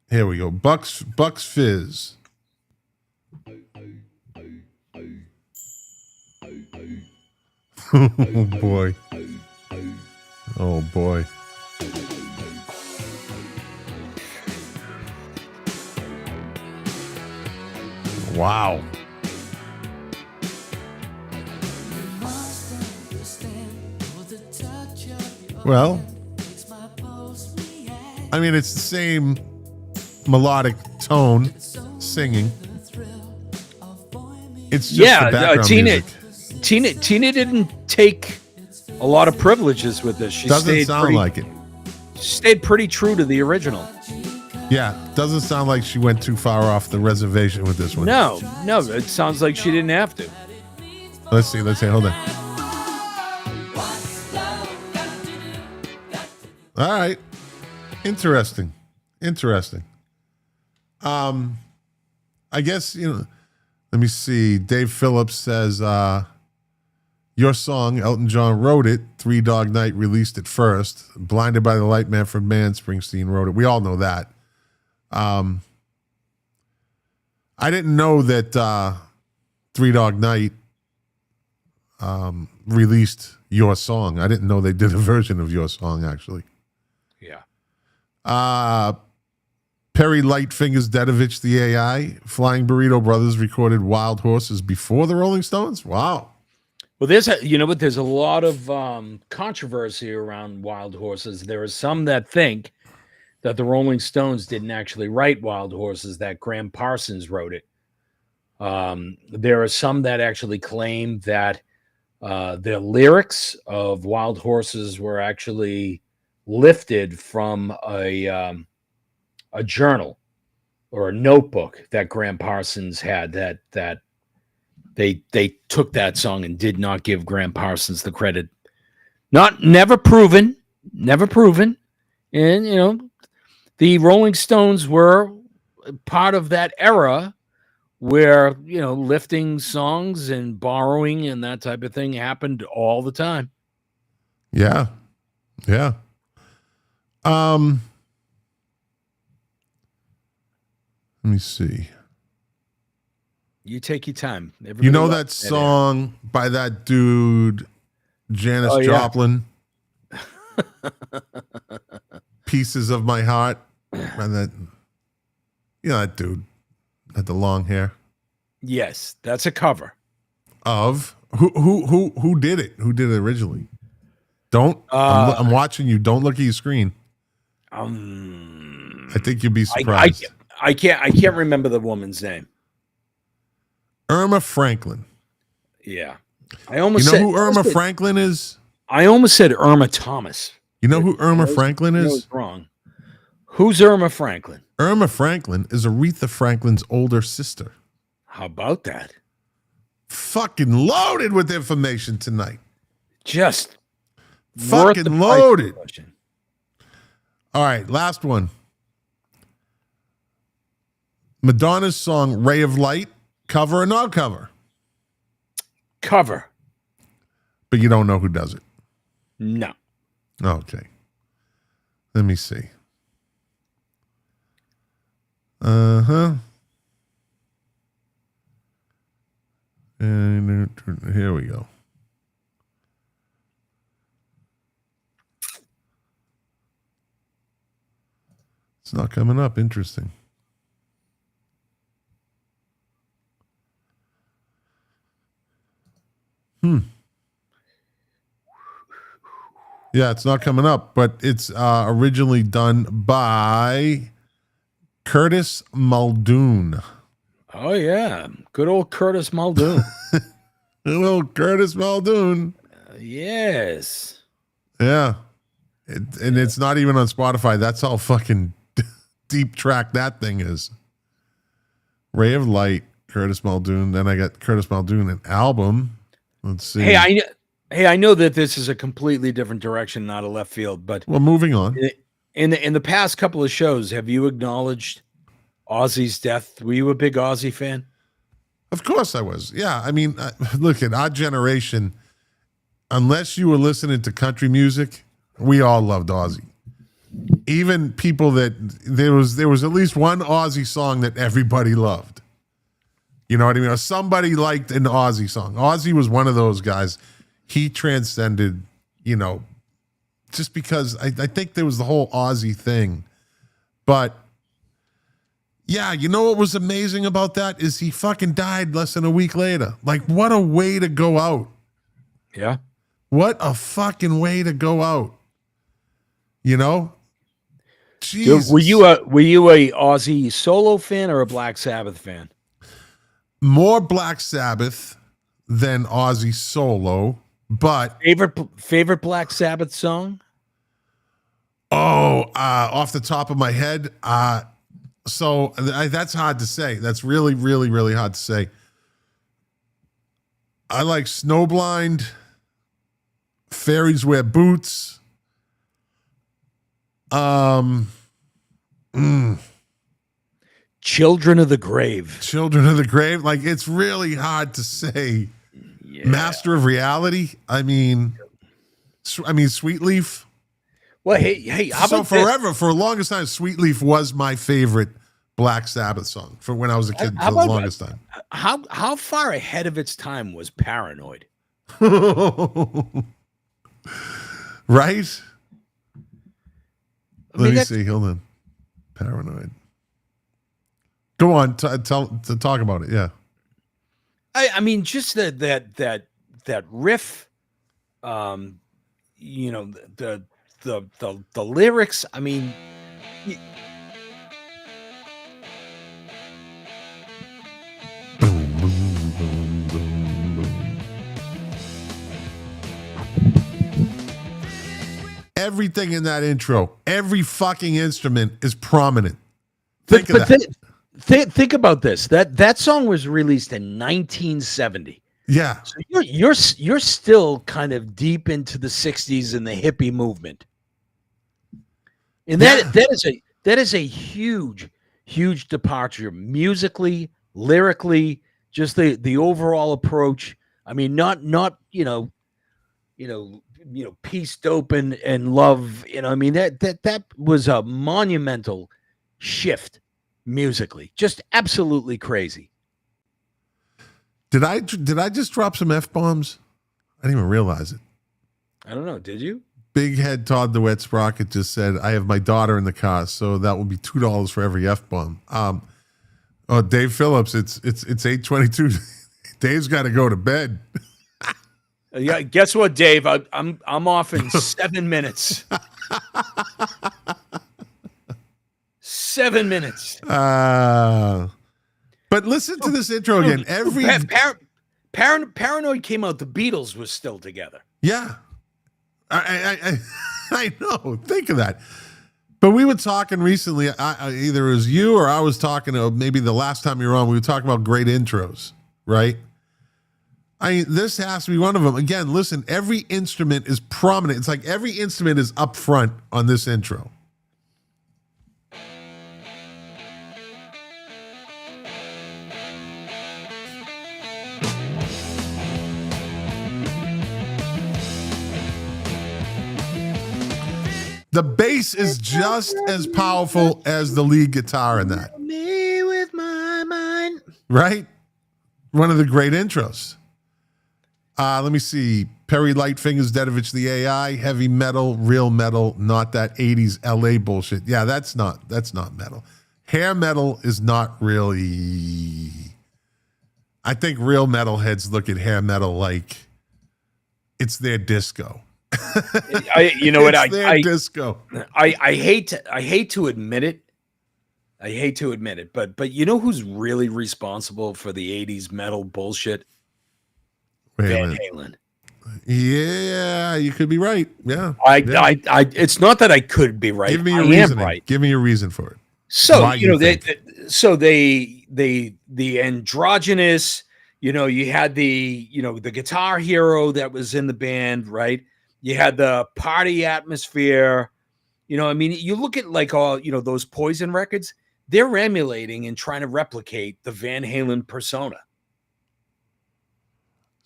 Here we go. Bucks Fizz. Oh boy. Oh boy. Wow. Well, I mean, it's the same melodic tone singing. It's just the background music. Tina didn't take a lot of privileges with this. She Doesn't sound like it. Stayed pretty true to the original. Yeah, doesn't sound like she went too far off the reservation with this one. No, it sounds like she didn't have to. Let's see. Hold on. All right. Interesting. I guess, let me see. Dave Phillips says, your song, Elton John wrote it. Three Dog Night released it first. Blinded by the Light, Manfred Mann, Springsteen wrote it. We all know that. I didn't know that Three Dog Night released your song. I didn't know they did a version of your song, actually. Yeah. Perry Lightfingers Dedovich, the AI. Flying Burrito Brothers recorded Wild Horses before the Rolling Stones. Wow. Well, there's a lot of controversy around Wild Horses. There are some that think that the Rolling Stones didn't actually write Wild Horses, that Graham Parsons wrote it. There are some that actually claim that the lyrics of Wild Horses were actually lifted from a journal or a notebook that Graham Parsons had, that they took that song and did not give Graham Parsons the credit. Never proven. And, the Rolling Stones were part of that era where, lifting songs and borrowing and that type of thing happened all the time. Yeah. Let me see. You take your time. You know that song by that dude, Janis Joplin? Pieces of My Heart. And that dude had the long hair. Yes, that's a cover. Of who did it? Who did it originally? Don't. I'm watching you. Don't look at your screen. I think you'd be surprised. I can't remember the woman's name. Irma Franklin. Yeah. I almost said, who Irma Franklin is? I almost said Irma Thomas. You know who Irma Franklin is? I was wrong. Who's Irma Franklin? Irma Franklin is Aretha Franklin's older sister. How about that? Fucking loaded with information tonight. Just fucking loaded. All right, last one. Madonna's song Ray of Light, cover or not cover? Cover. But you don't know who does it? No. Okay. Let me see. Uh-huh. And here we go. It's not coming up. Interesting. Yeah, it's not coming up, but it's originally done by Curtis Muldoon. Oh yeah, good old Curtis Muldoon. Little Curtis Muldoon. Yes. Yeah. And it's not even on Spotify. That's how fucking deep track that thing is. Ray of Light, Curtis Muldoon. Then I got Curtis Muldoon, an album. Let's see. Hey, I know that this is a completely different direction, not a left field, but Well, moving on. in the past couple of shows, have you acknowledged Ozzy's death? Were you a big Ozzy fan? Of course I was. Yeah. I mean, look, at our generation, unless you were listening to country music, we all loved Ozzy. Even people that there was at least one Ozzy song that everybody loved. You know what I mean? Or somebody liked an Ozzy song. Ozzy was one of those guys. He transcended, just because I think there was the whole Ozzy thing. But yeah, you know what was amazing about that is he fucking died less than a week later. Like, what a way to go out. Yeah. What a fucking way to go out. Dude, Jesus. were you a Ozzy solo fan or a Black Sabbath fan? More Black Sabbath than Ozzy solo, but Favorite Black Sabbath song? off the top of my head, that's hard to say. That's really, really, really hard to say. I like Snowblind, Fairies Wear Boots. Children of the Grave. Children of the Grave. Like, it's really hard to say. Yeah. Master of Reality. I mean, Sweet Leaf. Well, hey, how So about this? forever, for the longest time, Sweet Leaf was my favorite Black Sabbath song for when I was a kid How for the about- longest time. How far ahead of its time was Paranoid? Right? I mean, Let me see. Hold on. Paranoid. Go on. Talk about it. Yeah. I mean, just that riff, the lyrics. I mean, Boom, boom, boom, boom, boom. Everything in that intro, every fucking instrument is prominent. Think of that. Think about this. That song was released in 1970. Yeah. So you're still kind of deep into the 60s and the hippie movement. And that is a huge departure musically, lyrically, just the overall approach. I mean, not peace, dope, and love. I mean, that was a monumental shift musically, just absolutely crazy. Did I just drop some F-bombs? I didn't even realize it. I don't know. Did you? Big Head Todd the Wet Sprocket just said, I have my daughter in the car, so that will be $2 for every F-bomb. Dave Phillips, it's 8:22. Dave's got to go to bed. Yeah. Guess what, Dave? I'm off in 7 minutes. 7 minutes. But listen to this intro again. Paranoid came out. The Beatles was still together. Yeah. I know. Think of that. But we were talking recently, either it was you or I was talking, maybe the last time you were on, we were talking about great intros, right? This has to be one of them. Again, listen, every instrument is prominent. It's like every instrument is up front on this intro. The bass is just as powerful as the lead guitar in that. Me with my mind. Right? One of the great intros. Let me see. Perry Lightfingers, Dedovich the AI, heavy metal, real metal, not that 80s LA bullshit. Yeah, that's not metal. Hair metal is not really. I think real metalheads look at hair metal like it's their disco. You know what? It's their disco. I hate to admit it, I hate to admit it, but you know who's really responsible for the 80s metal bullshit? Wait a Van minute. Halen. Yeah, you could be right. Yeah. I it's not that I could be right. Give me I your am reasoning. right. Give me your reason for it. So, Why you know, think? the androgynous, you know, you had the guitar hero that was in the band, right? You had the party atmosphere. You know, I mean, you look at like all, you know, those Poison records, they're emulating and trying to replicate the Van Halen persona.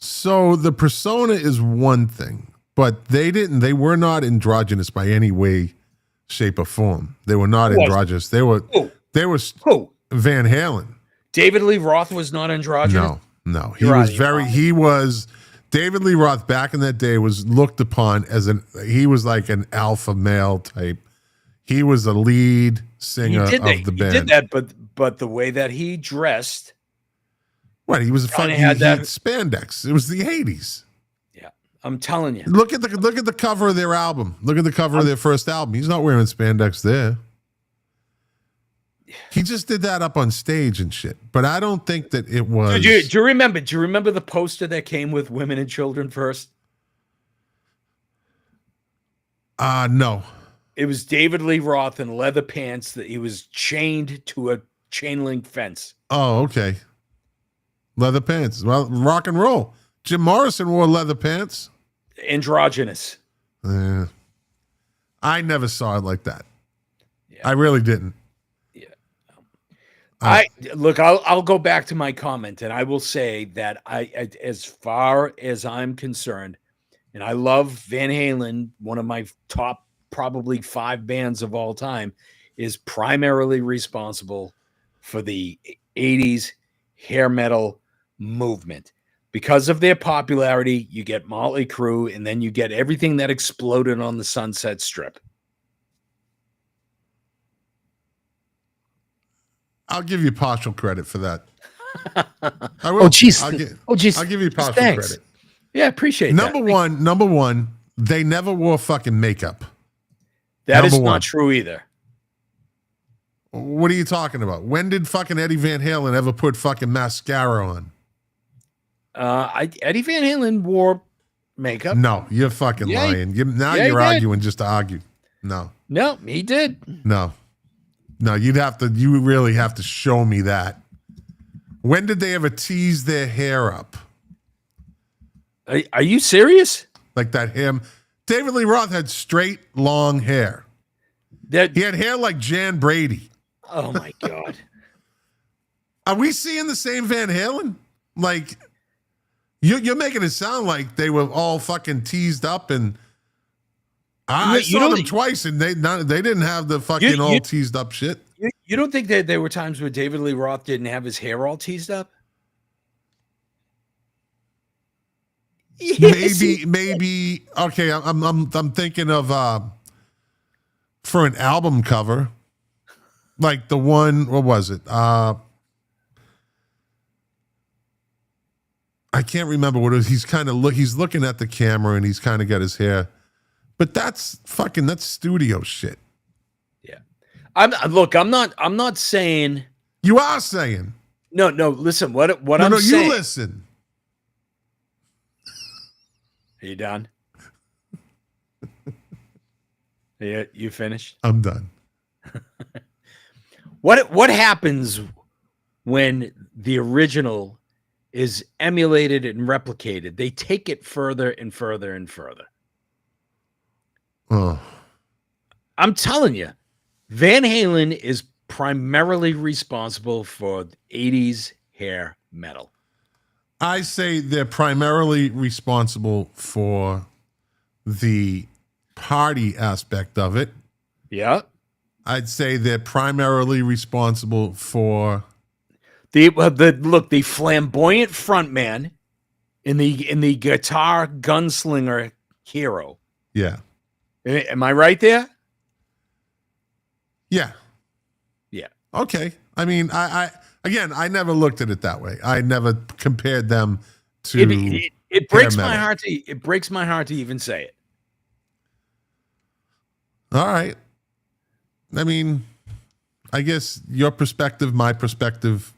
So the persona is one thing, but they were not androgynous by any way, shape, or form. They were not Who was? androgynous. They were Who? Van Halen. David Lee Roth was not androgynous? No. You're out of your mind. David Lee Roth back in that day was looked upon as he was like an alpha male type. He was a lead singer of the band. He did that, but the way that he dressed. What? He was a fucking had that- spandex. It was the 80s. Yeah, I'm telling you. Look at the cover of their album. Look at the cover of their first album. He's not wearing spandex there. He just did that up on stage and shit. But I don't think that it was. Do you remember? Do you remember the poster that came with women and children first? No. It was David Lee Roth in leather pants that he was chained to a chain link fence. Oh, okay. Leather pants. Well, rock and roll. Jim Morrison wore leather pants. Androgynous. I never saw it like that. Yeah. I really didn't. Yeah. I'll go back to my comment, and I will say that as far as I'm concerned, and I love Van Halen, one of my top probably 5 bands of all time, is primarily responsible for the 80s hair metal movement. Because of their popularity, you get Motley Crue, and then you get everything that exploded on the Sunset Strip. I'll give you partial credit for that. I will. Oh, jeez. I'll give you partial Thanks. credit. Yeah, appreciate Number one, they never wore fucking makeup. that. That is number one. not true either. What are you talking about? When did fucking Eddie Van Halen ever put fucking mascara on? Eddie Van Halen wore makeup. No, you're fucking Yeah, lying. You're he did. arguing just to argue. No. No, he did. No, you really have to show me that. When did they ever tease their hair up? Are you serious? Like that him? David Lee Roth had straight, long hair. He had hair like Jan Brady. Oh my God. Are we seeing the same Van Halen? Like, you're making it sound like they were all fucking teased up, and I saw them twice, and they didn't have the fucking all teased up shit. You don't think that there were times where David Lee Roth didn't have his hair all teased up? Yes. Maybe. Okay, I'm thinking of for an album cover, like the one. What was it? I can't remember what it was. He's looking at the camera and he's kind of got his hair, but that's studio shit. Yeah. I'm not saying. You are saying. No, listen, what I'm No, saying. you listen. Are you done? Yeah, you finished? I'm done. What happens when the original is emulated and replicated? They take it further and further and further. Oh. I'm telling you, Van Halen is primarily responsible for 80s hair metal. I say they're primarily responsible for the party aspect of it. Yeah. I'd say they're primarily responsible for the flamboyant frontman in the guitar gunslinger hero. Yeah. Am I right there? Yeah. Yeah. Okay. I mean, I never looked at it that way. I never compared them to. It breaks my heart. It breaks my heart to even say it. All right. I mean, I guess your perspective, my perspective.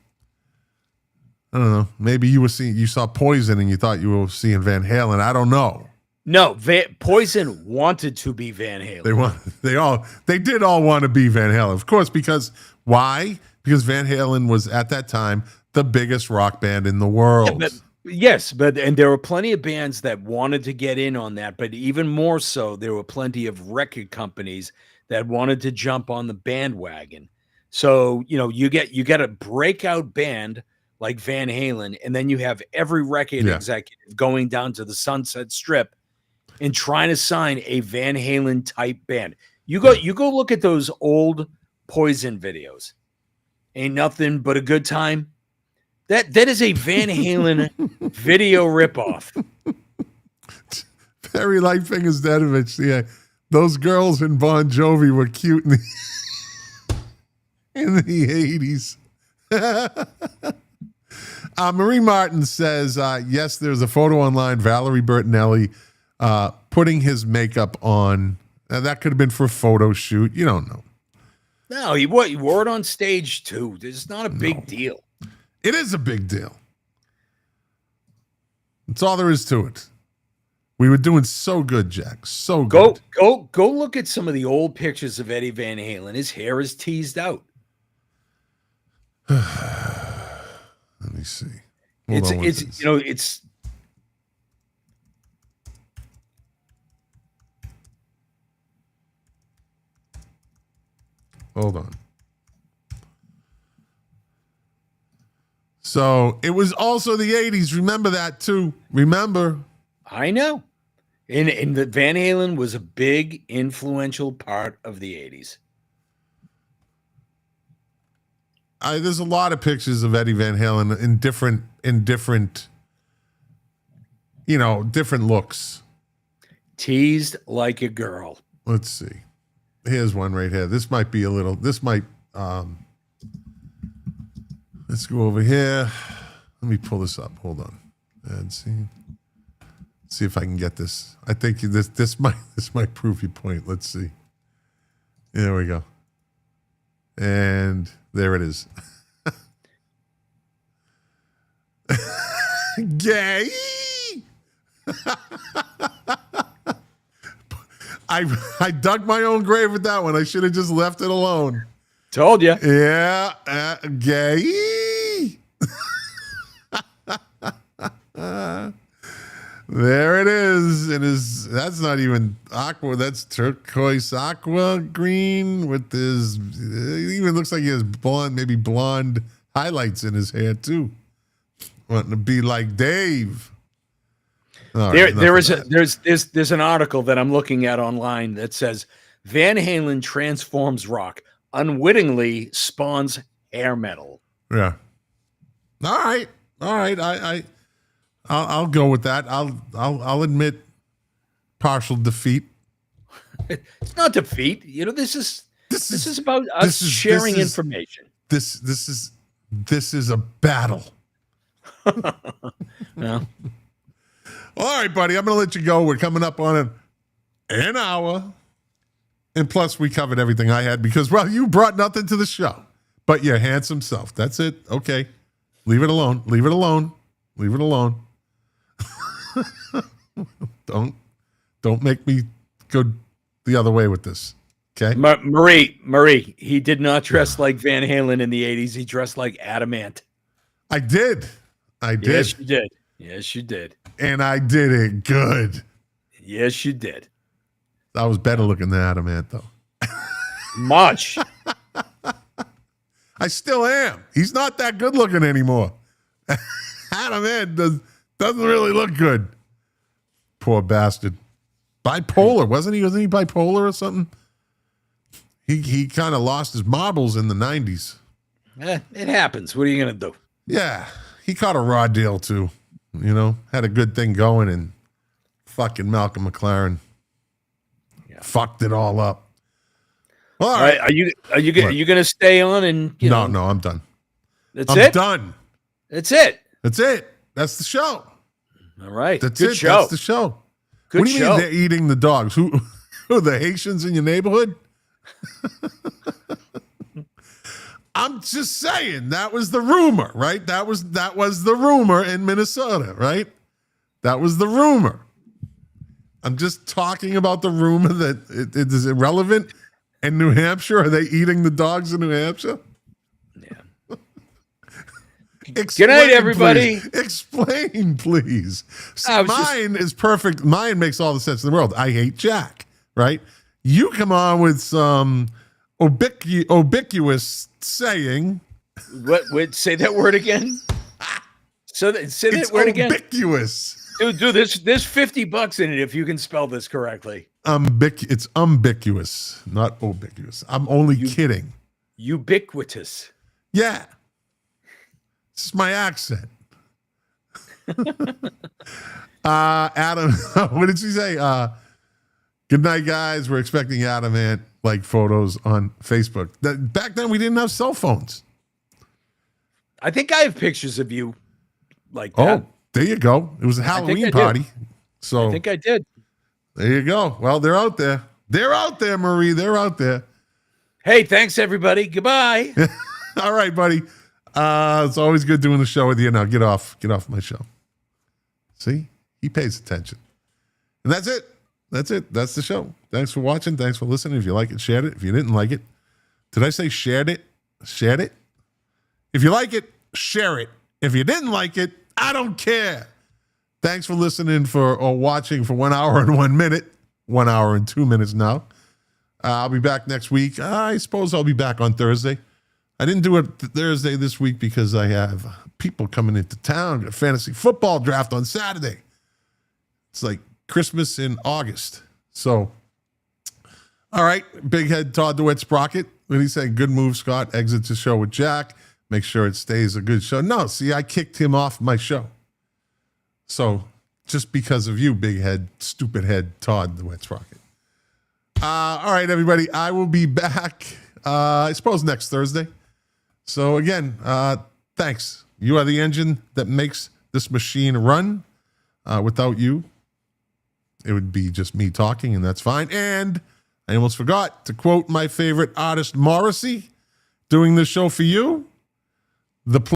I don't know. Maybe you saw Poison and you thought you were seeing Van Halen. I don't know. No, Poison wanted to be Van Halen. They did all want to be Van Halen, of course. Because why? Because Van Halen was at that time the biggest rock band in the world. And there were plenty of bands that wanted to get in on that, but even more so, there were plenty of record companies that wanted to jump on the bandwagon. So, you get a breakout band like Van Halen, and then you have every record executive going down to the Sunset Strip and trying to sign a Van Halen type band. You go look at those old Poison videos. Ain't nothing but a good time. That is a Van Halen video ripoff. Perry Lightfingers Dedovich. Yeah, those girls in Bon Jovi were cute in the 80s. Marie Martin says, yes, there's a photo online. Valerie Bertinelli putting his makeup on. That could have been for a photo shoot. You don't know. No, he wore it on stage too. It's not a big deal. It is a big deal. That's all there is to it. We were doing so good, Jack. So good. Go look at some of the old pictures of Eddie Van Halen. His hair is teased out. Let me see. It's Hold on. So it was also the 80s. Remember that too. Remember. I know. And the Van Halen was a big influential part of the 80s. There's a lot of pictures of Eddie Van Halen in different, different looks. Teased like a girl. Let's see. Here's one right here. Let's go over here. Let me pull this up. Hold on. And see if I can get this. I think this might prove your point. Let's see. There we go. And there it is. Gay. I dug my own grave with that one. I should have just left it alone. Told you. Yeah, gay. There it is. That's not even aqua. That's turquoise aqua green with his. It even looks like he has blonde highlights in his hair too. Wanting to be like Dave. There's an article that I'm looking at online that says Van Halen transforms rock, unwittingly spawns hair metal. Yeah. All right. I'll go with that. I'll admit partial defeat. It's not defeat. This is about us sharing information. This is a battle. No. All right, buddy. I'm going to let you go. We're coming up on an hour. And plus, we covered everything I had because, well, you brought nothing to the show. But your handsome self. That's it. Okay. Leave it alone. Leave it alone. Leave it alone. Don't make me go the other way with this. Okay? Marie, he did not dress like Van Halen in the 80s. He dressed like Adamant. I did. Yes, you did. Yes, you did. And I did it good. Yes, you did. I was better looking than Adamant, though. Much. I still am. He's not that good looking anymore. Adamant doesn't really look good. Poor bastard. Bipolar, wasn't he? Wasn't he bipolar or something? He kind of lost his marbles in the 90s. It happens. What are you going to do? Yeah. He caught a raw deal, too. Had a good thing going, and fucking Malcolm McLaren fucked it all up. All right. Are you going to stay on and No, I'm done. I'm done. That's it. That's it. That's the show. All right. That's Good it. show. That's the show. Good what do you show. mean they're eating the dogs? Who are the Haitians in your neighborhood? I'm just saying that was the rumor, right? That was the rumor in Minnesota, right? That was the rumor. I'm just talking about the rumor that it is irrelevant. In New Hampshire, are they eating the dogs in New Hampshire? Yeah. Explain, Good night, everybody. Please. Explain, please. I was Mine is perfect. Mine makes all the sense in the world. I hate Jack, right? You come on with some ubiquitous saying. What? Wait, say that word again. Say that word again. Ubiquitous. Dude, there's $50 in it if you can spell this correctly. It's ubiquitous, not ubiquitous. I'm only kidding. Ubiquitous. Yeah. This is my accent. Adam, what did she say? Good night, guys. We're expecting Adam Ant like photos on Facebook. Back then, we didn't have cell phones. I think I have pictures of you like that. Oh, there you go. It was a Halloween party. So I think I did. there you go. Well, they're out there. They're out there, Marie. They're out there. Hey, thanks, everybody. Goodbye. All right, buddy. It's always good doing the show with you. Now get off my show. See, he pays attention. And that's it. That's the show. Thanks for watching. Thanks for listening. If you like it, share it. If you didn't like it, did I say shared it? Shared it? If you like it, share it. If you didn't like it, I don't care. Thanks for listening or watching for 1 hour and 1 minute. 1 hour and 2 minutes now. I'll be back next week. I suppose I'll be back on Thursday. I didn't do it Thursday this week because I have people coming into town. Got a fantasy football draft on Saturday. It's like Christmas in August. So, all right, Big Head Todd DeWitt Sprocket. What did he say? Good move, Scott. Exits the show with Jack. Make sure it stays a good show. No, see, I kicked him off my show. So, just because of you, Big Head, Stupid Head Todd DeWitt Sprocket. All right, everybody. I will be back, I suppose, next Thursday. So, again, thanks. You are the engine that makes this machine run. Without you, it would be just me talking, and that's fine. And I almost forgot to quote my favorite artist, Morrissey, doing this show for you. The